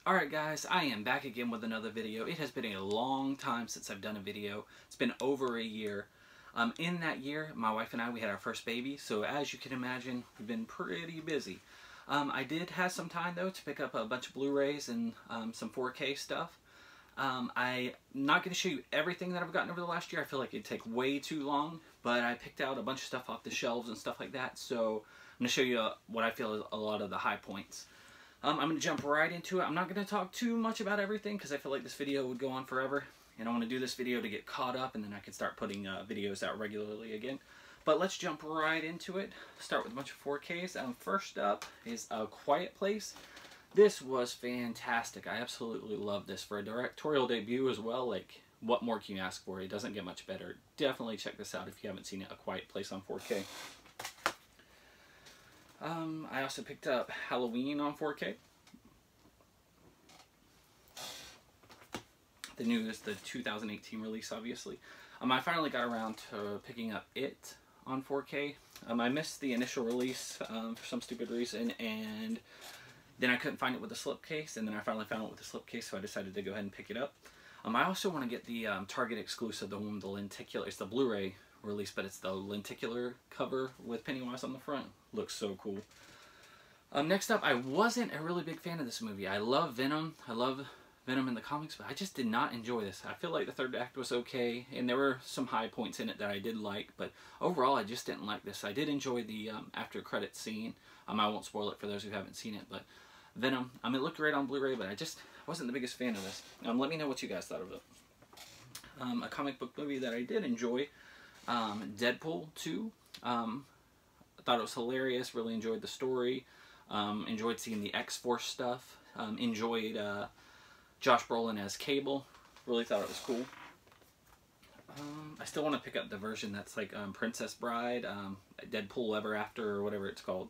Alright guys, I am back again with another video. It has been a long time since I've done a video. It's been over a year. In that year, my wife and I, we had our first baby, so as you can imagine, we've been pretty busy. I did have some time though to pick up a bunch of Blu-rays and some 4K stuff. I'm not going to show you everything that I've gotten over the last year. I feel like it'd take way too long, but I picked out a bunch of stuff off the shelves and stuff like that, so I'm going to show you what I feel is a lot of the high points. I'm going to jump right into it. I'm not going to talk too much about everything because I feel like this video would go on forever. And I want to do this video to get caught up and then I can start putting videos out regularly again. But let's jump right into it. Start with a bunch of 4Ks. First up is A Quiet Place. This was fantastic. I absolutely love this. For a directorial debut as well, like, what more can you ask for? It doesn't get much better. Definitely check this out if you haven't seen it, A Quiet Place on 4K. I also picked up Halloween on 4K. The newest, the 2018 release, obviously. I finally got around to picking up It on 4K. I missed the initial release for some stupid reason, and then I couldn't find it with the slipcase, and then I finally found it with the slipcase, so I decided to go ahead and pick it up. I also want to get the Target exclusive, the one with the lenticular. It's the Blu-ray release, but it's the lenticular cover with Pennywise on the front. Looks so cool. Next up, I wasn't a really big fan of this movie. I love Venom. I love Venom in the comics, but I just did not enjoy this. I feel like the third act was okay, and there were some high points in it that I did like, but overall I just didn't like this. I did enjoy the after credits scene. I won't spoil it for those who haven't seen it, but Venom, it looked great on Blu-ray, but I just wasn't the biggest fan of this. Let me know what you guys thought of it. A comic book movie that I did enjoy, Deadpool 2. I thought it was hilarious, really enjoyed the story, enjoyed seeing the X-Force stuff, enjoyed Josh Brolin as Cable, really thought it was cool. I still want to pick up the version that's like Princess Bride, Deadpool Ever After, or whatever it's called.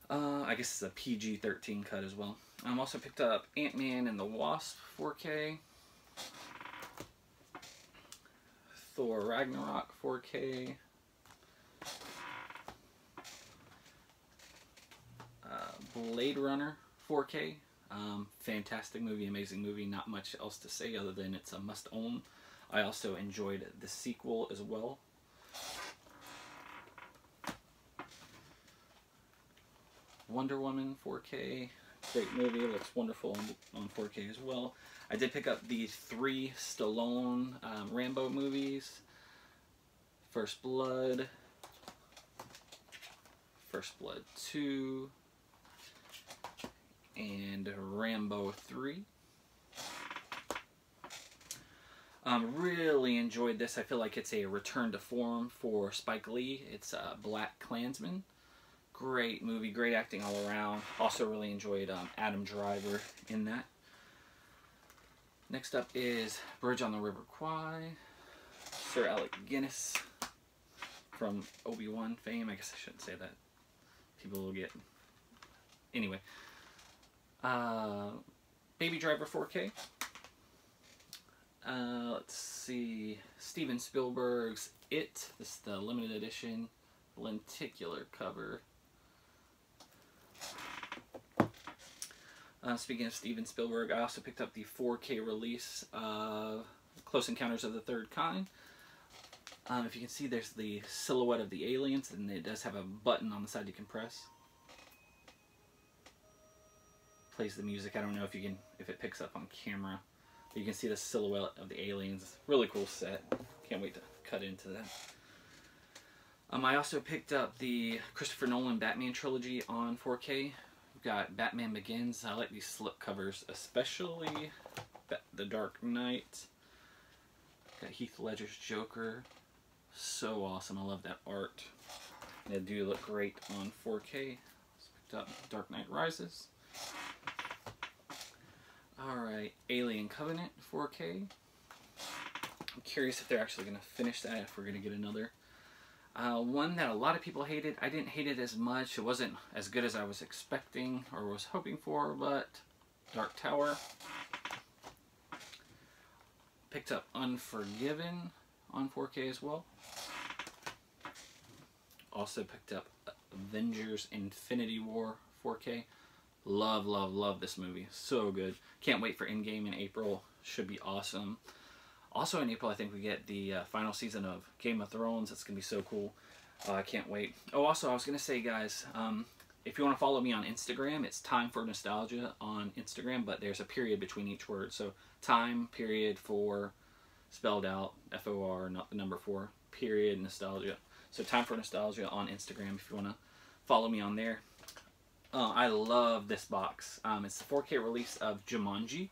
I guess it's a PG-13 cut as well. I also picked up Ant-Man and the Wasp 4K. Thor Ragnarok 4K. Blade Runner 4K. Fantastic movie, amazing movie. Not much else to say other than it's a must-own. I also enjoyed the sequel as well. Wonder Woman 4K. Great movie, looks wonderful on 4K as well. I did pick up the 3 Stallone Rambo movies. First Blood 2, and Rambo 3. Really enjoyed this. I feel like it's a return to form for Spike Lee. It's Black Klansman. Great movie, great acting all around. Also really enjoyed Adam Driver in that. Next up is Bridge on the River Kwai. Sir Alec Guinness from Obi-Wan fame. I guess I shouldn't say that. People will get... Anyway. Baby Driver 4K. Let's see. Steven Spielberg's It. This is the limited edition lenticular cover. Speaking of Steven Spielberg, I also picked up the 4K release of Close Encounters of the Third Kind. If you can see, there's the silhouette of the aliens, and it does have a button on the side you can press. Plays the music. I don't know if it picks up on camera, but you can see the silhouette of the aliens. Really cool set. Can't wait to cut into that. I also picked up the Christopher Nolan Batman trilogy on 4K. We've got Batman Begins. I like these slip covers, especially The Dark Knight. Got Heath Ledger's Joker. So awesome. I love that art. They do look great on 4K. Picked up Dark Knight Rises. Alright, Alien Covenant 4K. I'm curious if they're actually going to finish that, if we're going to get another. One that a lot of people hated. I didn't hate it as much. It wasn't as good as I was expecting or was hoping for, but Dark Tower. Picked up Unforgiven on 4K as well. Also picked up Avengers Infinity War 4K. Love, love, love this movie. So good. Can't wait for Endgame in April. Should be awesome. Also in April, I think we get the final season of Game of Thrones. That's going to be so cool. I can't wait. Oh, also, I was going to say, guys, if you want to follow me on Instagram, it's Time for Nostalgia on Instagram, but there's a period between each word. So, time, period, for, spelled out, F-O-R, not the number 4, period, nostalgia. So, Time for Nostalgia on Instagram if you want to follow me on there. I love this box. It's the 4K release of Jumanji,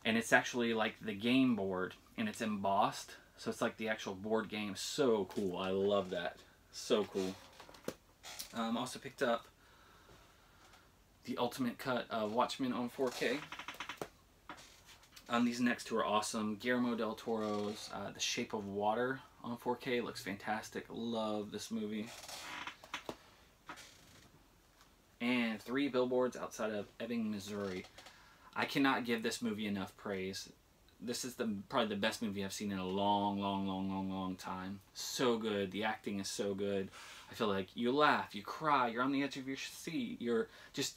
and it's actually like the game board, and it's embossed, so it's like the actual board game. So cool. I love that. So cool. Also picked up the Ultimate Cut of Watchmen on 4K. These next two are awesome. Guillermo del Toro's The Shape of Water on 4K. Looks fantastic. Love this movie. And 3 Billboards Outside of Ebbing, Missouri. I cannot give this movie enough praise. This is probably the best movie I've seen in a long time. So good. The acting is so good. I feel like you laugh, you cry, you're on the edge of your seat. You're just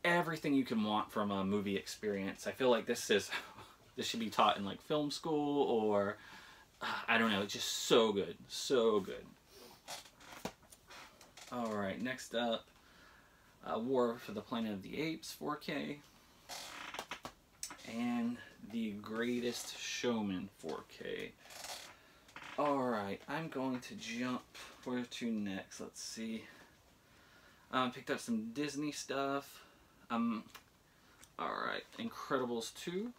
everything you can want from a movie experience. I feel like this should be taught in like film school, or I don't know. It's just so good. So good. Alright, next up, War for the Planet of the Apes 4K. And The Greatest Showman 4K. Alright, I'm going to jump. Where to next? Let's see. Picked up some Disney stuff. Alright, Incredibles 2.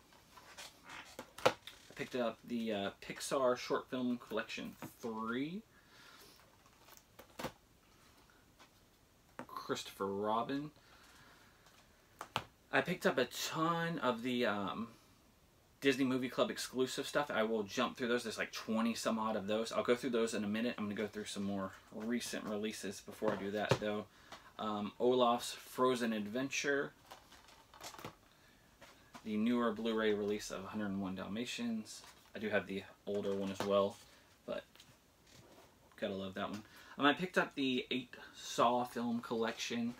I picked up the Pixar Short Film Collection 3. Christopher Robin. I picked up a ton of the Disney Movie Club exclusive stuff. I will jump through those. There's like 20 some odd of those. I'll go through those in a minute. I'm going to go through some more recent releases before I do that, though. Olaf's Frozen Adventure. The newer Blu-ray release of 101 Dalmatians. I do have the older one as well, but gotta love that one. I picked up the 8 Saw film collection.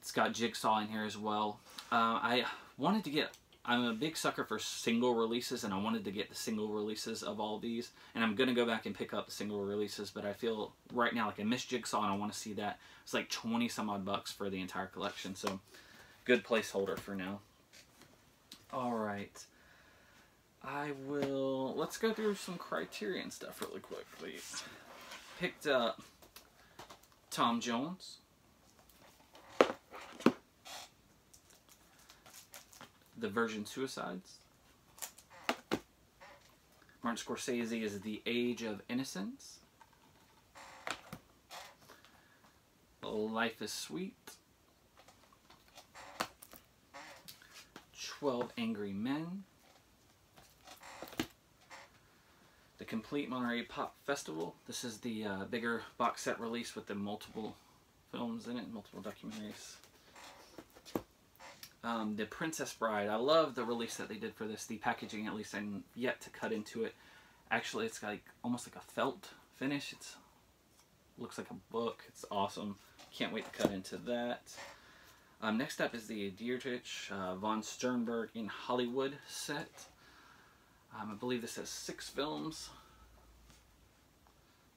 It's got Jigsaw in here as well. I'm a big sucker for single releases, and I wanted to get the single releases of all these. And I'm going to go back and pick up the single releases, but I feel right now like I missed Jigsaw and I want to see that. It's like 20 some odd bucks for the entire collection, so good placeholder for now. Alright. Let's go through some Criterion stuff really quickly. Picked up Tom Jones. The Virgin Suicides. Martin Scorsese is The Age of Innocence. Life is Sweet. 12 Angry Men. The Complete Monterey Pop Festival. This is the bigger box set release with the multiple films in it, multiple documentaries. The Princess Bride. I love the release that they did for this. The packaging, at least, I'm yet to cut into it. Actually, it's like almost like a felt finish. It looks like a book. It's awesome. Can't wait to cut into that. Next up is the Dietrich von Sternberg in Hollywood set. I believe this has 6 films.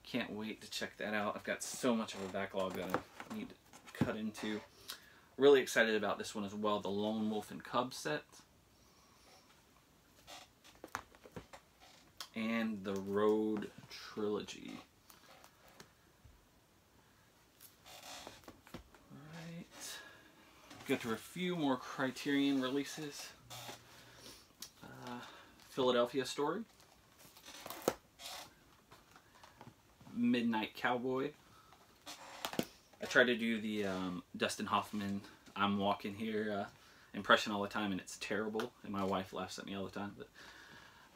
Can't wait to check that out. I've got so much of a backlog that I need to cut into. Really excited about this one as well, the Lone Wolf and Cub set. And the Road Trilogy. Alright. Go through a few more Criterion releases. Philadelphia Story. Midnight Cowboy. I try to do the Dustin Hoffman I'm Walking Here impression all the time, and it's terrible, and my wife laughs at me all the time. But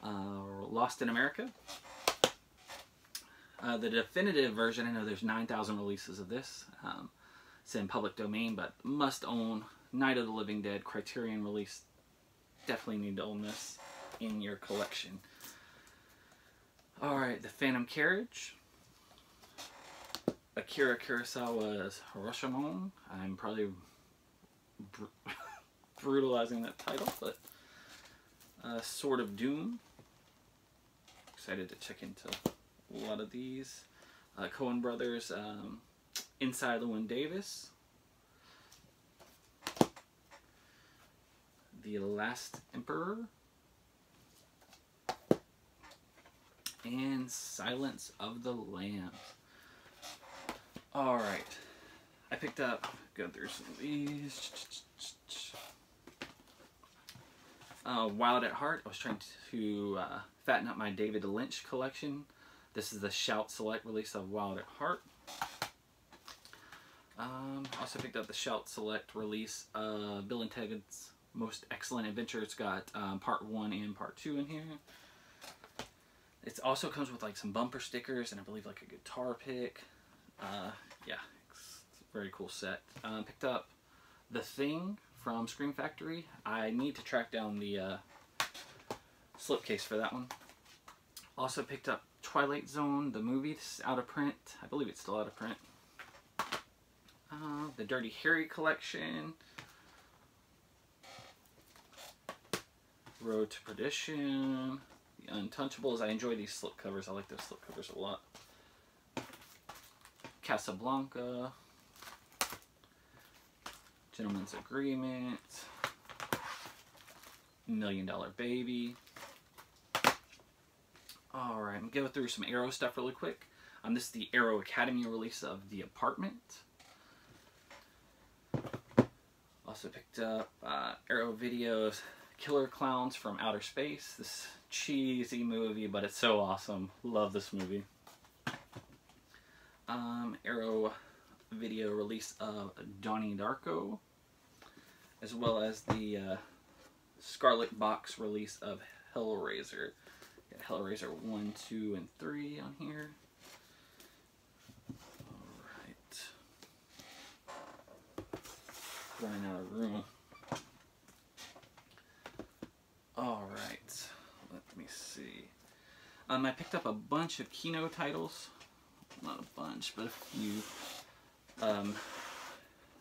Lost in America. The definitive version, I know there's 9,000 releases of this. It's in public domain, but must own. Night of the Living Dead Criterion release. Definitely need to own this in your collection. Alright, The Phantom Carriage. Akira Kurosawa's Rashomon. I'm probably brutalizing that title, but Sword of Doom. Excited to check into a lot of these. Coen Brothers, Inside Llewyn Davis. The Last Emperor. And Silence of the Lambs. Alright. I picked up, go through some of these. Wild at Heart. I was trying to fatten up my David Lynch collection. This is the Shout Select release of Wild at Heart. Also picked up the Shout Select release of Bill and Ted's Most Excellent Adventure. It's got part 1 and part 2 in here. It also comes with like some bumper stickers and I believe like a guitar pick. Yeah, it's a very cool set. Picked up The Thing from Scream Factory. I need to track down the slipcase for that one. Also picked up Twilight Zone, the movie. It's out of print. I believe it's still out of print. The Dirty Harry collection. Road to Perdition. The Untouchables. I enjoy these slipcovers. I like those slipcovers a lot. Casablanca. Gentleman's Agreement. $1 Million Baby. Alright, I'm going to go through some Arrow stuff really quick. This is the Arrow Academy release of The Apartment. Also picked up Arrow Video's Killer Clowns from Outer Space. This cheesy movie, but it's so awesome. Love this movie. Arrow Video release of Donnie Darko, as well as the Scarlet Box release of Hellraiser. Got Hellraiser 1, 2, and 3 on here. Alright. Running out of room. Alright. Let me see. I picked up a bunch of Kino titles. Not a bunch, but a few.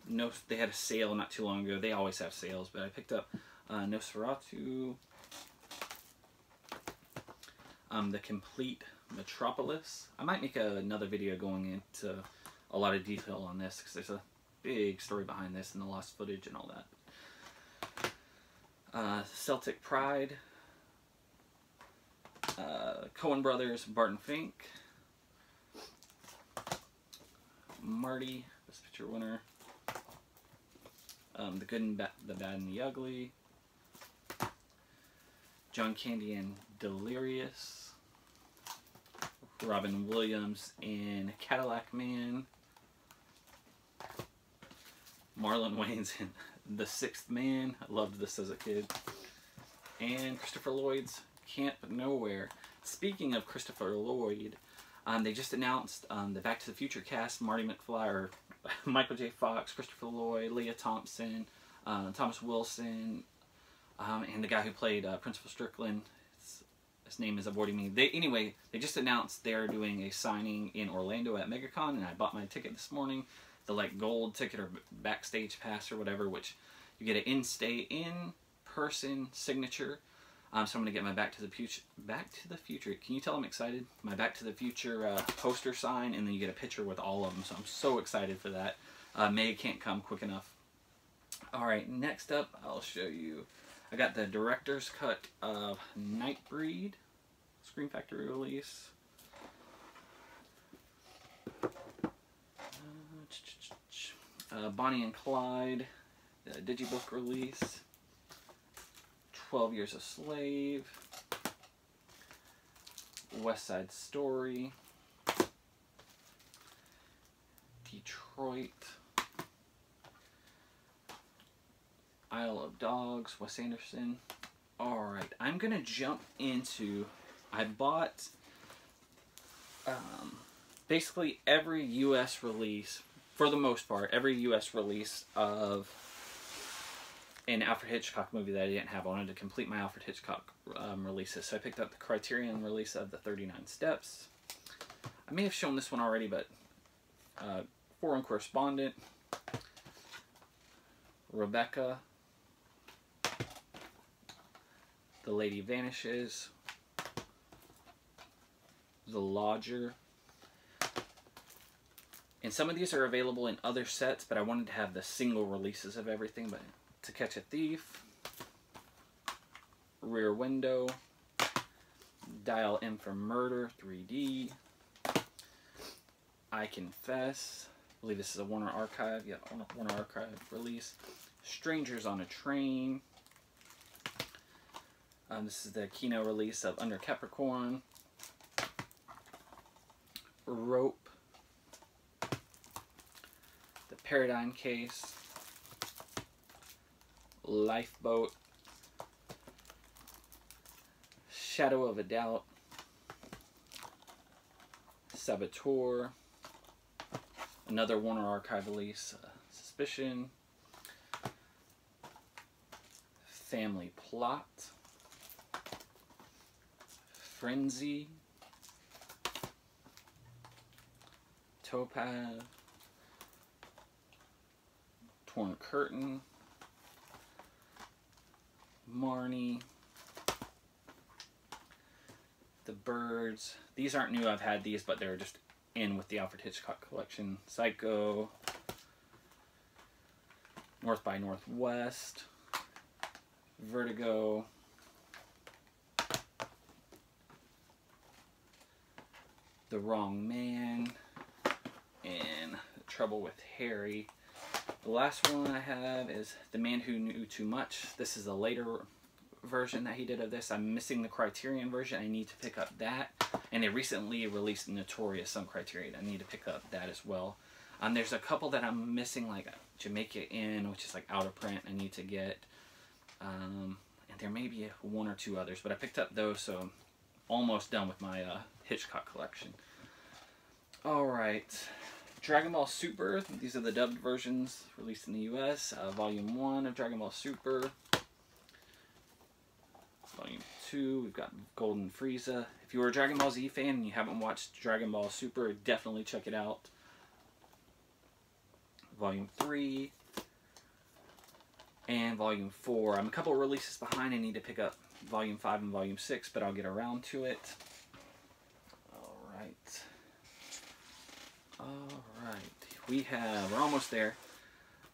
No, they had a sale not too long ago. They always have sales, but I picked up Nosferatu, The Complete Metropolis. I might make another video going into a lot of detail on this because there's a big story behind this and the lost footage and all that. Celtic Pride, Coen Brothers, Barton Fink, Marty, Best Picture winner, The Good and the Bad and the Ugly, John Candy and Delirious, Robin Williams in Cadillac Man, Marlon Wayans in The Sixth Man. I loved this as a kid. And Christopher Lloyd's Camp Nowhere. Speaking of Christopher Lloyd, they just announced the Back to the Future cast: Marty McFly, or Michael J. Fox, Christopher Lloyd, Leah Thompson, Thomas Wilson, and the guy who played Principal Strickland. His name is avoiding me. Anyway, they just announced they're doing a signing in Orlando at MegaCon, and I bought my ticket this morning. The like gold ticket or backstage pass or whatever, which you get an in-person signature. So I'm gonna get my Back to the Future. Can you tell I'm excited? My Back to the Future poster sign, and then you get a picture with all of them. So I'm so excited for that. May can't come quick enough. All right, next up, I'll show you. I got the director's cut of Nightbreed, Scream Factory release. Bonnie and Clyde, the Digibook release. 12 Years a Slave, West Side Story, Detroit, Isle of Dogs, Wes Anderson. Alright, I'm going to jump into, I bought basically every U.S. release, for the most part, every U.S. release of an Alfred Hitchcock movie that I didn't have. I wanted to complete my Alfred Hitchcock releases. So I picked up the Criterion release of the 39 Steps. I may have shown this one already, but Foreign Correspondent, Rebecca, The Lady Vanishes, The Lodger. And some of these are available in other sets, but I wanted to have the single releases of everything. But To Catch a Thief, Rear Window, Dial M for Murder 3D, I Confess, I believe this is a Warner Archive, yeah, Warner Archive release, Strangers on a Train, this is the Kino release of Under Capricorn, Rope, The Paradigm Case, Lifeboat, Shadow of a Doubt, Saboteur, another Warner Archive release, Suspicion, Family Plot, Frenzy, Topaz, Torn Curtain, Marnie, The Birds. These aren't new, I've had these, but they're just in with the Alfred Hitchcock collection. Psycho, North by Northwest, Vertigo, The Wrong Man, and Trouble with Harry. The last one I have is The Man Who Knew Too Much. This is a later version that he did of this. I'm missing the Criterion version. I need to pick up that. And they recently released Notorious on Criterion. I need to pick up that as well. There's a couple that I'm missing, like Jamaica Inn, which is like out of print, I need to get. And there may be one or two others, but I picked up those, so I'm almost done with my Hitchcock collection. Alright, Dragon Ball Super. These are the dubbed versions released in the US. Volume 1 of Dragon Ball Super. Volume 2, we've got Golden Frieza. If you're a Dragon Ball Z fan and you haven't watched Dragon Ball Super, definitely check it out. Volume 3 and Volume 4. I'm a couple of releases behind. I need to pick up Volume 5 and Volume 6, but I'll get around to it. Alright, we're almost there.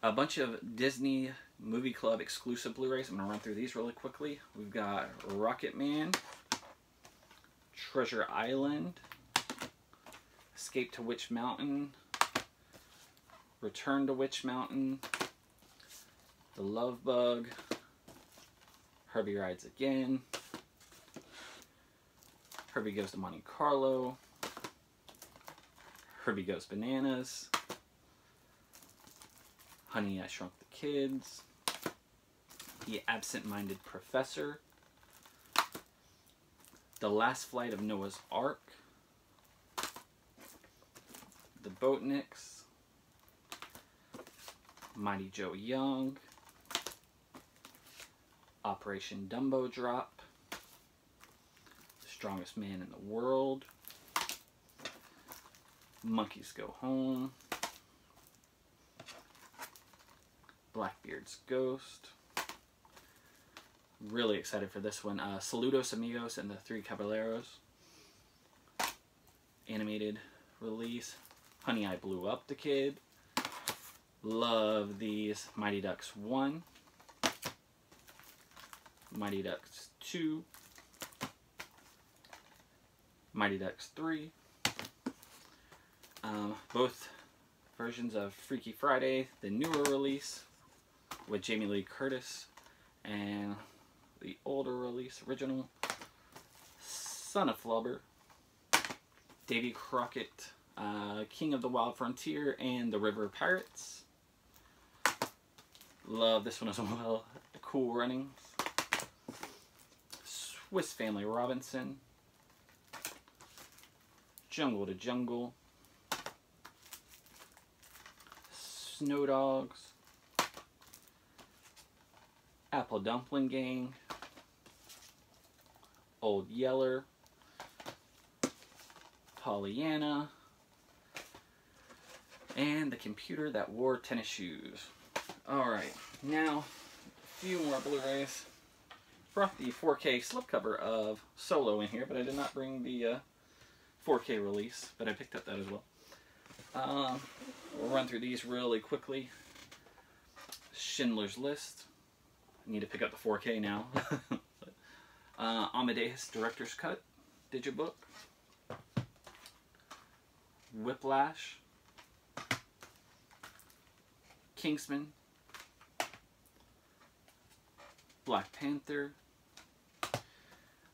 A bunch of Disney Movie Club exclusive Blu-rays. I'm going to run through these really quickly. We've got Rocket Man, Treasure Island, Escape to Witch Mountain, Return to Witch Mountain, The Love Bug, Herbie Rides Again, Herbie Goes to Monte Carlo, Herbie Goes Bananas, Honey, I Shrunk the Kids, The Absent-Minded Professor, The Last Flight of Noah's Ark, The Boatniks, Mighty Joe Young, Operation Dumbo Drop, The Strongest Man in the World, Monkeys Go Home, Blackbeard's Ghost. Really excited for this one. Saludos Amigos and the Three Caballeros. Animated release. Honey, I Blew Up the Kid. Love these. Mighty Ducks 1. Mighty Ducks 2. Mighty Ducks 3. Both versions of Freaky Friday, the newer release with Jamie Lee Curtis, and the older release, original, Son of Flubber, Davy Crockett, King of the Wild Frontier, and the River Pirates. Love this one as well. Cool Runnings, Swiss Family Robinson, Jungle to Jungle, Snow Dogs, Apple Dumpling Gang, Old Yeller, Pollyanna, and the computer that wore tennis shoes. Alright, now a few more Blu-rays. Brought the 4K slipcover of Solo in here, but I did not bring the 4K release, but I picked up that as well. We'll run through these really quickly. Schindler's List. I need to pick up the 4K now. Amadeus Director's Cut Digibook. Whiplash. Kingsman. Black Panther.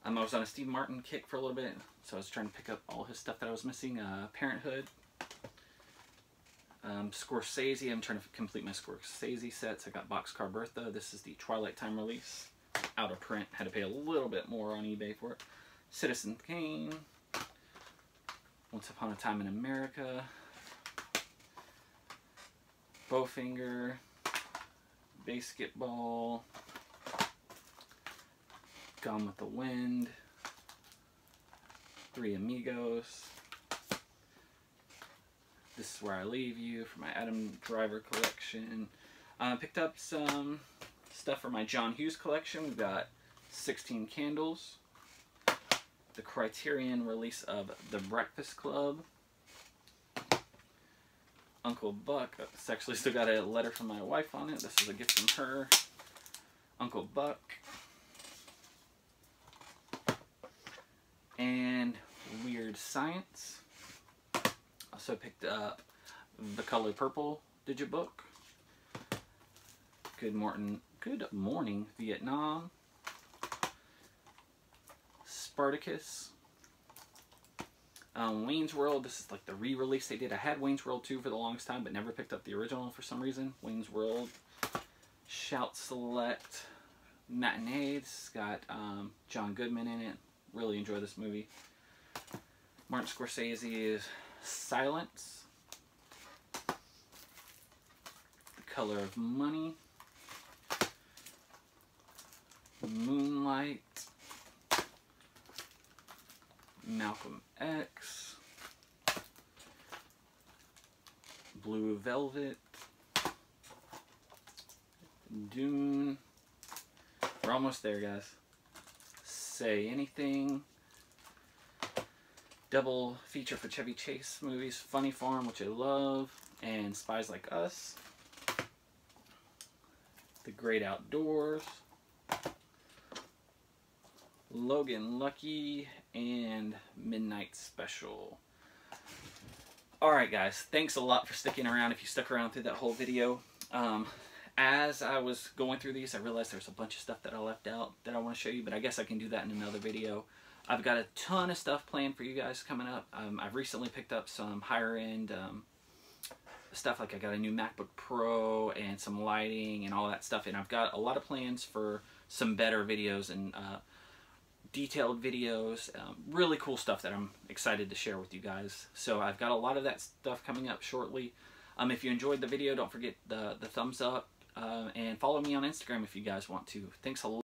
I was on a Steve Martin kick for a little bit, so I was trying to pick up all his stuff that I was missing. Parenthood. Scorsese. I'm trying to complete my Scorsese sets. I got Boxcar Bertha. This is the Twilight Time release. Out of print. Had to pay a little bit more on eBay for it. Citizen Kane. Once Upon a Time in America. Bowfinger. Basketball. Gone with the Wind. Three Amigos. This Is Where I Leave You for my Adam Driver collection. Picked up some stuff for my John Hughes collection. We've got 16 Candles. The Criterion release of The Breakfast Club. Uncle Buck. It's actually still got a letter from my wife on it. This is a gift from her. Uncle Buck. And Weird Science. Also picked up The Color Purple Digibook. Good Morning Vietnam. Spartacus. Wayne's World. This is like the re-release they did. I had Wayne's World 2 for the longest time, but never picked up the original for some reason. Wayne's World. Shout Select. Matinee. This has got John Goodman in it. Really enjoy this movie. Martin Scorsese's Silence. The Color of Money. Moonlight. Malcolm X. Blue Velvet. Dune. We're almost there, guys. Say Anything. Double feature for Chevy Chase movies. Funny Farm, which I love, and Spies Like Us. The Great Outdoors. Logan Lucky, and Midnight Special. Alright guys, thanks a lot for sticking around if you stuck around through that whole video. As I was going through these, I realized there's a bunch of stuff that I left out that I want to show you, but I guess I can do that in another video. I've got a ton of stuff planned for you guys coming up. I've recently picked up some higher end stuff, like I got a new MacBook Pro and some lighting and all that stuff, and I've got a lot of plans for some better videos and detailed videos, really cool stuff that I'm excited to share with you guys. So I've got a lot of that stuff coming up shortly. If you enjoyed the video, don't forget the thumbs up, and follow me on Instagram if you guys want to. Thanks a lot.